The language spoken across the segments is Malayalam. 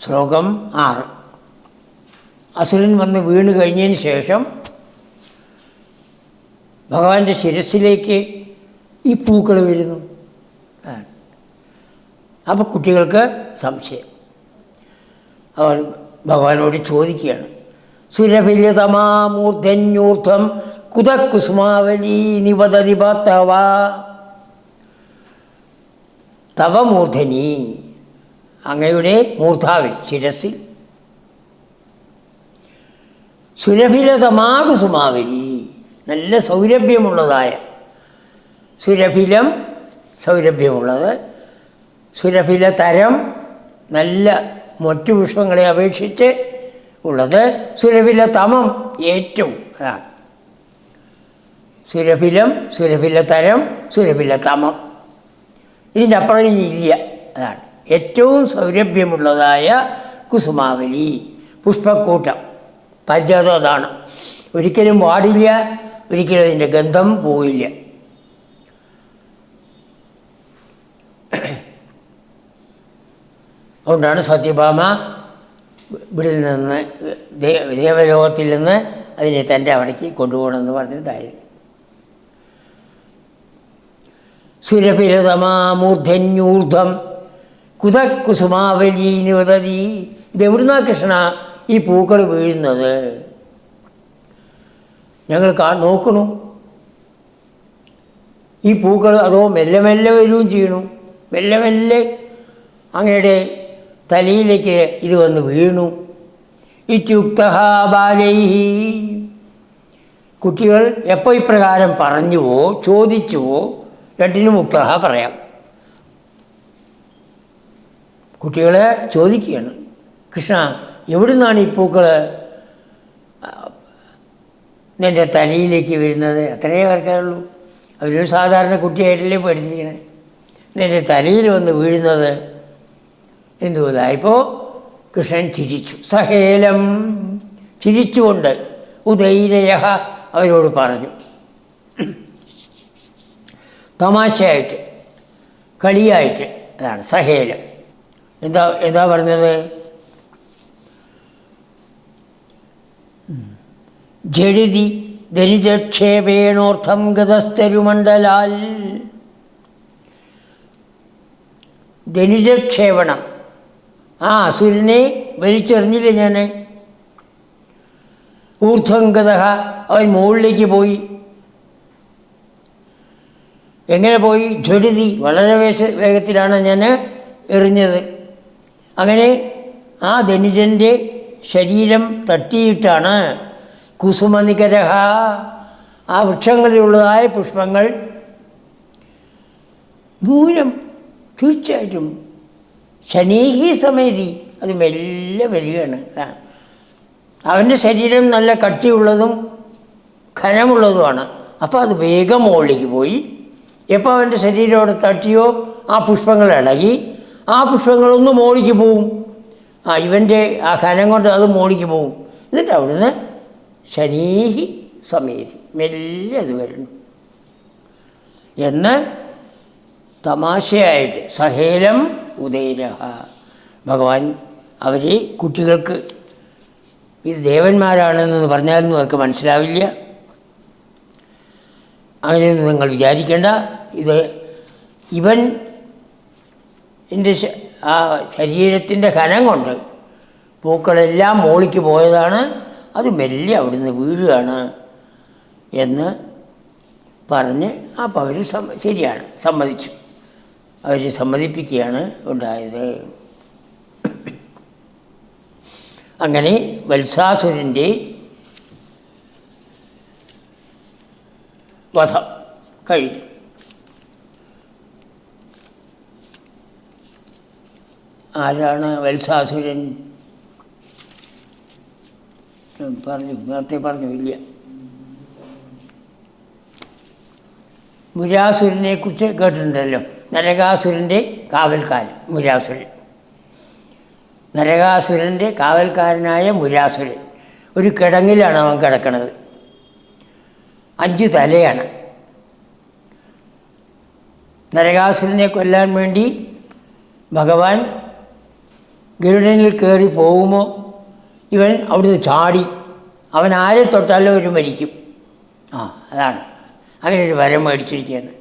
ശ്ലോകം 6. അസുരൻ വന്ന് വീണ് കഴിഞ്ഞതിന് ശേഷം ഭഗവാന്റെ ശിരസ്സിലേക്ക് ഈ പൂക്കൾ വരുന്നു. അപ്പോൾ കുട്ടികൾക്ക് സംശയം. അവർ ഭഗവാനോട് ചോദിക്കുകയാണ്, സുരഭിലതമാമൂർധന്യൂർധം കുതകുസുമാവലി നിവദതി തവ തവ മൂർധനി, അങ്ങയുടെ മൂർധാവിൽ ശിരസിൽ സുരഭിലതമാകുസുമാവലി, നല്ല സൗരഭ്യമുള്ളതായ, സുരഭിലം സൗരഭ്യമുള്ളത്, സുരഭില തരം നല്ല മറ്റു പുഷ്പങ്ങളെ അപേക്ഷിച്ച് ഉള്ളത്, സുരഭില തമം ഏറ്റവും, അതാണ് സുരഭിലം, സുരഭില തരം, സുരഭില തമം, ഇതിൻ്റെ അപ്പുറം ഇല്ല. അതാണ് ഏറ്റവും സൗരഭ്യമുള്ളതായ കുസുമാവലി, പുഷ്പക്കൂട്ടം. പഞ്ചാതം അതാണ്, ഒരിക്കലും പാടില്ല, ഒരിക്കലും അതിൻ്റെ ഗന്ധം പോയില്ല. അതുകൊണ്ടാണ് സത്യഭാമ ഇവിടെ നിന്ന് ദേവലോകത്തിൽ നിന്ന് അതിനെ തൻ്റെ അവിടേക്ക് കൊണ്ടുപോകണമെന്ന് പറഞ്ഞതായിരുന്നു. സുരഭിരതമാമൂർധന്യൂർധം കുതകുസുമാവലി നിവദതി. ഇതെവിടുന്നാ കൃഷ്ണ ഈ പൂക്കൾ വീഴുന്നത്? ഞങ്ങൾ നോക്കണു, ഈ പൂക്കൾ അതോ മെല്ലെ മെല്ലെ വരികയും ചെയ്യണു, മെല്ലെ മെല്ലെ അങ്ങയുടെ തലയിലേക്ക് ഇത് വന്ന് വീണു. ഇത്യുക്ത ബാലൈഹി, കുട്ടികൾ എപ്പോൾ ഇപ്രകാരം പറഞ്ഞുവോ ചോദിച്ചുവോ രണ്ടിനും മുക്ത പറയാം. കുട്ടികളെ ചോദിക്കുകയാണ്, കൃഷ്ണ എവിടുന്നാണ് ഈ പൂക്കൾ നിൻ്റെ തലയിലേക്ക് വരുന്നത്? അത്രയേ വർക്കാറുള്ളൂ. അവരൊരു സാധാരണ കുട്ടിയായിട്ടല്ലേ പഠിച്ചിരിക്കണേ. നിൻ്റെ തലയിൽ വന്ന് വീഴുന്നത് എന്തുകൊണ്ടായിപ്പോൾ കൃഷ്ണൻ ചിരിച്ചു. സഹേലം, ചിരിച്ചുകൊണ്ട്, ഉദൈരയ അവരോട് പറഞ്ഞു, തമാശയായിട്ട്, കളിയായിട്ട്. അതാണ് സഹേലം. എന്താ പറഞ്ഞത്? ജഡിതി ധനിജക്ഷേപേണോർത്ഥം ഗതസ്ഥരുമണ്ഡലാൽ. ധനിജക്ഷേപണം, ആ അസുരനെ വലിച്ചെറിഞ്ഞില്ലേ ഞാൻ. ഊർധ്വംഗത, അവൻ മുകളിലേക്ക് പോയി. എങ്ങനെ പോയി? ജ്വടിതി, വളരെ വേഗത്തിലാണ് ഞാൻ എറിഞ്ഞത്. അങ്ങനെ ആ ധനുജൻ്റെ ശരീരം തട്ടിയിട്ടാണ് കുസുമനികരഹ, ആ വൃക്ഷങ്ങളിലുള്ളതായ പുഷ്പങ്ങൾ നൂനം, തീർച്ചയായിട്ടും ശനീഹി സമേതി, അത് മെല്ലെ വരികയാണ്. അവൻ്റെ ശരീരം നല്ല കട്ടിയുള്ളതും ഘനമുള്ളതുമാണ്. അപ്പോൾ അത് വേഗം മുകളിലേക്ക് പോയി. എപ്പോൾ അവൻ്റെ ശരീരം അവിടെ തട്ടിയോ ആ പുഷ്പങ്ങൾ ഇളകി, ആ പുഷ്പങ്ങളൊന്ന് മുകളിലേക്ക് പോവും. ഇവൻ്റെ ആ ഘനം കൊണ്ട് അത് മുകളിലേക്ക് പോവും. എന്നിട്ട് അവിടുന്ന് ശനീഹി സമേതി, മെല്ലെ അത് വരുന്നു എന്ന് തമാശയായിട്ട്. സഹേലം ഉദൈരഹ, ഭഗവാൻ അവരെ കുട്ടികൾക്ക് ഇത് ദേവന്മാരാണെന്ന് പറഞ്ഞാലൊന്നും അവർക്ക് മനസ്സിലാവില്ല. അങ്ങനെയൊന്നും നിങ്ങൾ വിചാരിക്കേണ്ട. ഇത് ഇവൻ എൻ്റെ ആ ശരീരത്തിൻ്റെ ഘനം കൊണ്ട് പൂക്കളെല്ലാം മോളിക്ക് പോയതാണ്, അത് മെല്ലെ അവിടുന്ന് വീഴുകയാണ് എന്ന് പറഞ്ഞ് അപ്പോൾ അവർ ശരിയാണ്, സമ്മതിച്ചു. അവർ സമ്മതിപ്പിക്കുകയാണ് ഉണ്ടായത്. അങ്ങനെ വത്സാസുരൻ്റെ വധം കഴിഞ്ഞു. ആരാണ് വത്സാസുരൻ? നേരത്തെ പറഞ്ഞു ഇല്ല. മുരാസുരനെ കുറിച്ച് കേട്ടിട്ടുണ്ടല്ലോ. നരകാസുരൻ്റെ കാവൽക്കാരൻ മുരാസുരൻ. നരകാസുരൻ്റെ കാവൽക്കാരനായ മുരാസുരൻ ഒരു കിടങ്ങിലാണ് അവൻ കിടക്കുന്നത്. 5 തലയാണ്. നരകാസുരനെ കൊല്ലാൻ വേണ്ടി ഭഗവാൻ ഗരുഡനിൽ കയറി പോകുമ്പോൾ ഇവൻ അവിടുന്ന് ചാടി അവൻ ആരെ തൊട്ടാലും ഒരു മരിക്കും. അതാണ് അങ്ങനെ ഒരു വരം മേടിച്ചിരിക്കുകയാണ്.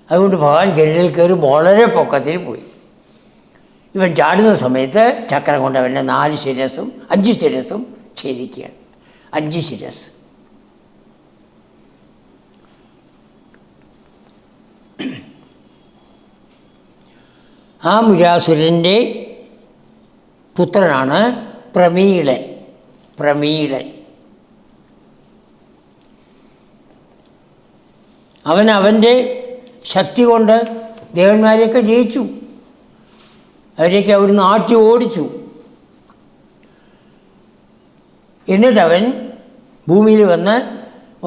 അതുകൊണ്ട് ഭഗവാൻ ഗരുഡനിൽ കയറി വളരെ പൊക്കത്തിൽ പോയി. ഇവൻ ചാടുന്ന സമയത്ത് ചക്രം കൊണ്ട് അവൻ്റെ 4 ശിരസും 5 ശിരസും ഛേദിക്കുകയാണ്. 5 ശിരസ്. ആ മുരാസുരൻ്റെ പുത്രനാണ് പ്രമീളൻ. അവൻ്റെ ശക്തി കൊണ്ട് ദേവന്മാരെയൊക്കെ ജയിച്ചു. അവരെയൊക്കെ അവിടുന്ന് ആട്ടി ഓടിച്ചു. എന്നിട്ടവൻ ഭൂമിയിൽ വന്ന്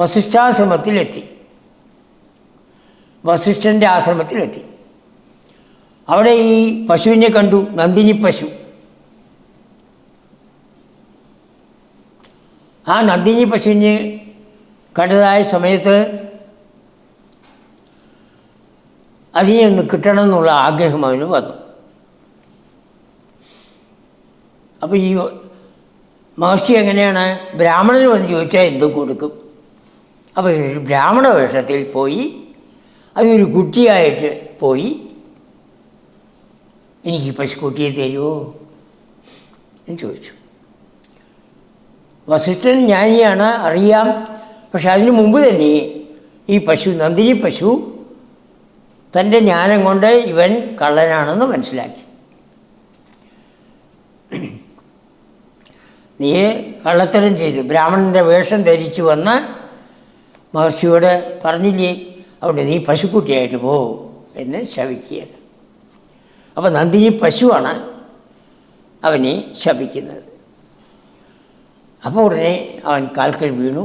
വസിഷ്ഠാശ്രമത്തിലെത്തി. വസിഷ്ഠൻ്റെ ആശ്രമത്തിലെത്തി. അവിടെ ഈ പശുവിനെ കണ്ടു, നന്ദിനി പശു. ആ നന്ദിനി പശുവിനെ കണ്ടതായ സമയത്ത് അതിനെ ഒന്ന് കിട്ടണമെന്നുള്ള ആഗ്രഹം അവന് വന്നു. അപ്പോൾ ഈ മഹർഷി എങ്ങനെയാണ്, ബ്രാഹ്മണന് വന്ന് ചോദിച്ചാൽ എന്തും കൊടുക്കും. അപ്പോൾ ബ്രാഹ്മണ വേഷത്തിൽ പോയി അതൊരു കുട്ടിയായിട്ട് പോയി, എനിക്ക് ഈ പശുക്കുട്ടിയെ തരുമോ എന്ന് ചോദിച്ചു. വസിഷ്ഠൻ ജ്ഞാനിയാണ്, അറിയാം. പക്ഷെ അതിനു മുമ്പ് തന്നെ ഈ പശു, നന്ദിനി പശു, തൻ്റെ ജ്ഞാനം കൊണ്ട് ഇവൻ കള്ളനാണെന്ന് മനസ്സിലാക്കി. നീ കള്ളത്തരം ചെയ്തു, ബ്രാഹ്മണൻ്റെ വേഷം ധരിച്ചു വന്ന് മഹർഷിയോട് പറഞ്ഞില്ലേ, അതുകൊണ്ട് നീ പശുക്കുട്ടിയായിട്ട് പോ എന്ന് ശപിക്കുകയാണ്. അപ്പോൾ നന്ദിനി പശുവാണ് അവനെ ശപിക്കുന്നത്. അപ്പോൾ ഉടനെ അവൻ കാൽക്കൽ വീണു.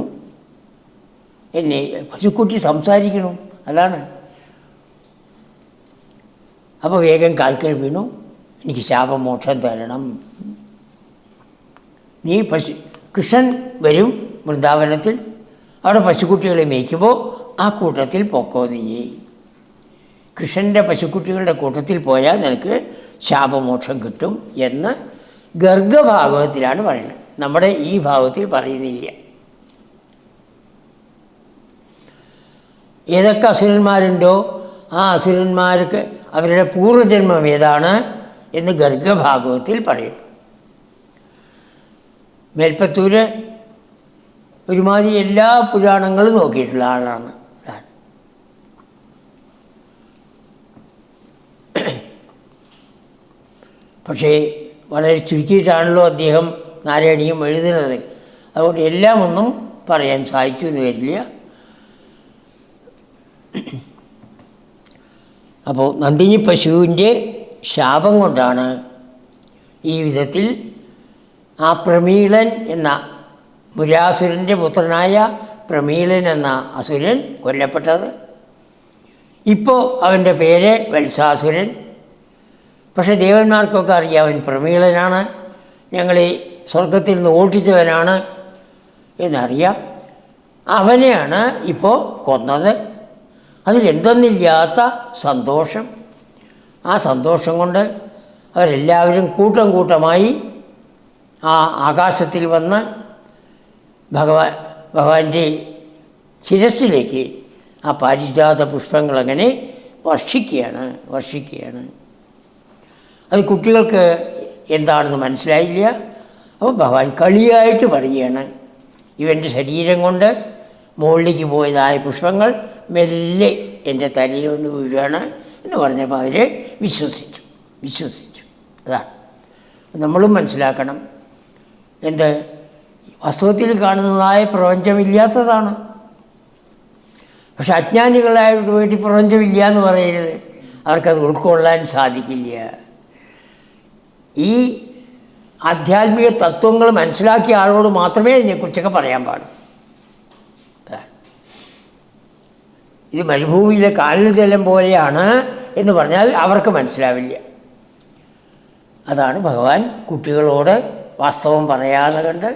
എന്നെ പശുക്കുട്ടി സംസാരിക്കണം, അതാണ്. അപ്പോൾ വേഗം കാൽക്കൽ വീണു, എനിക്ക് ശാപമോക്ഷം തരണം. നീ കൃഷ്ണൻ വരും വൃന്ദാവനത്തിൽ, അവിടെ പശുക്കുട്ടികളെ മേയ്ക്കുമ്പോൾ ആ കൂട്ടത്തിൽ പൊക്കോ. നീ കൃഷ്ണൻ്റെ പശുക്കുട്ടികളുടെ കൂട്ടത്തിൽ പോയാൽ നിനക്ക് ശാപമോക്ഷം കിട്ടും എന്ന് ഗർഗഭാഗവത്തിലാണ് പറയുന്നത്. നമ്മുടെ ഈ ഭാഗത്തിൽ പറയുന്നില്ല. ഏതൊക്കെ അസുരന്മാരുണ്ടോ ആ അസുരന്മാർക്ക് അവരുടെ പൂർവ്വജന്മം ഏതാണ് എന്ന് ഗർഗഭാഗവത്തിൽ പറയുന്നു. മേൽപ്പത്തൂർ ഒരുമാതിരി എല്ലാ പുരാണങ്ങളും നോക്കിയിട്ടുള്ള ആളാണ്. പക്ഷേ വളരെ ചുരുക്കിയിട്ടാണല്ലോ അദ്ദേഹം നാരായണീയം എഴുതുന്നത്. അതുകൊണ്ട് എല്ലാം ഒന്നും പറയാൻ സാധിച്ചു എന്ന് വരില്ല. അപ്പോൾ നന്ദിനി പശുവിൻ്റെ ശാപം കൊണ്ടാണ് ഈ വിധത്തിൽ ആ പ്രമീളൻ എന്ന മുരാസുരൻ്റെ പുത്രനായ പ്രമീളൻ എന്ന അസുരൻ കൊല്ലപ്പെട്ടത്. ഇപ്പോൾ അവൻ്റെ പേര് വത്സാസുരൻ. പക്ഷേ ദേവന്മാർക്കൊക്കെ അറിയാം അവൻ പ്രമീളനാണ്, ഞങ്ങളെ സ്വർഗത്തിൽ നിന്ന് ഓട്ടിച്ചവനാണ് എന്നറിയാം. അവനെയാണ് ഇപ്പോൾ കൊന്നത്. അതിലെന്തെന്നില്ലാത്ത സന്തോഷം. ആ സന്തോഷം കൊണ്ട് അവരെല്ലാവരും കൂട്ടമായി ആ ആകാശത്തിൽ വന്ന് ഭഗവാന്റെ ശിരസ്സിലേക്ക് ആ പാരിജാത പുഷ്പങ്ങളങ്ങനെ വർഷിക്കുകയാണ്. അത് കുട്ടികൾക്ക് എന്താണെന്ന് മനസ്സിലായില്ല. അപ്പോൾ ഭഗവാൻ കളിയായിട്ട് പറയുകയാണ്, ഇവൻ്റെ ശരീരം കൊണ്ട് മുകളിലേക്ക് പോയതായ പുഷ്പങ്ങൾ മെല്ലെ എൻ്റെ തലയിൽ ഒന്ന് വീഴുകയാണ് എന്ന് പറഞ്ഞപ്പോൾ അവർ വിശ്വസിച്ചു. അതാണ് നമ്മളും മനസ്സിലാക്കണം. എന്ത് വാസ്തവത്തിൽ കാണുന്നതായ പ്രപഞ്ചമില്ലാത്തതാണ്. പക്ഷെ അജ്ഞാനികളായിട്ട് പോയിട്ട് പ്രപഞ്ചമില്ല എന്ന് പറയരുത്, അവർക്കത് ഉൾക്കൊള്ളാൻ സാധിക്കില്ല. ഈ ആധ്യാത്മിക തത്വങ്ങൾ മനസ്സിലാക്കിയ ആളോട് മാത്രമേ ഇതിനെക്കുറിച്ചൊക്കെ പറയാൻ പാടുള്ളൂ. ഇത് മരുഭൂമിയിലെ കാലിൽ ജലം പോലെയാണ് എന്ന് പറഞ്ഞാൽ അവർക്ക് മനസ്സിലാവില്ല. അതാണ് ഭഗവാൻ കുട്ടികളോട് വാസ്തവം പറയാതെ കണ്ട്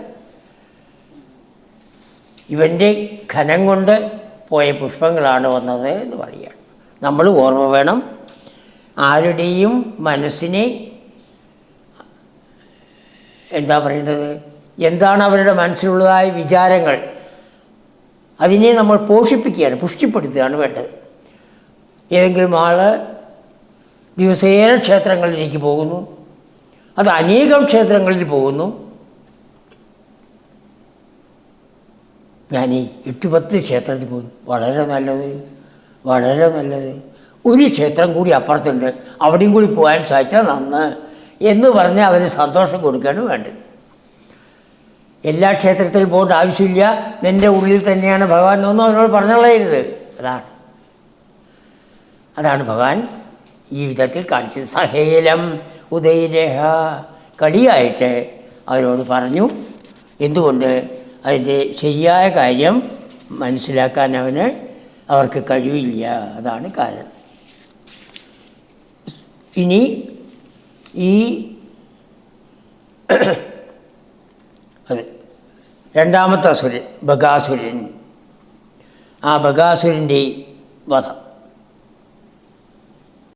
ഇവൻ്റെ ഖനം കൊണ്ട് പോയ പുഷ്പങ്ങളാണ് വന്നത് എന്ന് പറയുകയാണ്. നമ്മൾ ഓർമ്മ വേണം, ആരുടെയും മനസ്സിനെ എന്താ പറയേണ്ടത്, എന്താണ് അവരുടെ മനസ്സിലുള്ളതായ വിചാരങ്ങൾ, അതിനെ നമ്മൾ പോഷിപ്പിക്കുകയാണ്, പുഷ്ടിപ്പെടുത്തുകയാണ് വേണ്ടത്. ഏതെങ്കിലും ആൾ ദിവസേന ക്ഷേത്രങ്ങളിലേക്ക് പോകുന്നു, അത് അനേകം ക്ഷേത്രങ്ങളിൽ പോകുന്നു. ഞാൻ ഈ 8-10 ക്ഷേത്രത്തിൽ പോകുന്നു, വളരെ നല്ലത്, വളരെ നല്ലത്. ഒരു ക്ഷേത്രം കൂടി അപ്പുറത്തുണ്ട്, അവിടെയും കൂടി പോകാൻ സാധിച്ചാൽ നന്ന് എന്ന് പറഞ്ഞ് അവന് സന്തോഷം കൊടുക്കുകയാണ് വേണ്ടത്. എല്ലാ ക്ഷേത്രത്തിലും പോകേണ്ട ആവശ്യമില്ല, നിൻ്റെ ഉള്ളിൽ തന്നെയാണ് ഭഗവാൻ ഒന്നും അവനോട് പറഞ്ഞുകളയരുത്. അതാണ് ഭഗവാൻ ഈ വിധത്തിൽ കാണിച്ചത്. സഹേലം ഉദയരഹ, കളിയായിട്ട് അവരോട് പറഞ്ഞു. എന്തുകൊണ്ട്? അതിൻ്റെ ശരിയായ കാര്യം മനസ്സിലാക്കാൻ അവർക്ക് കഴിവില്ല, അതാണ് കാരണം. ഇനി ഈ അതെ രണ്ടാമത്തെ അസുരൻ ബകാസുരൻ, ആ ബകാസുരൻ്റെ വധം.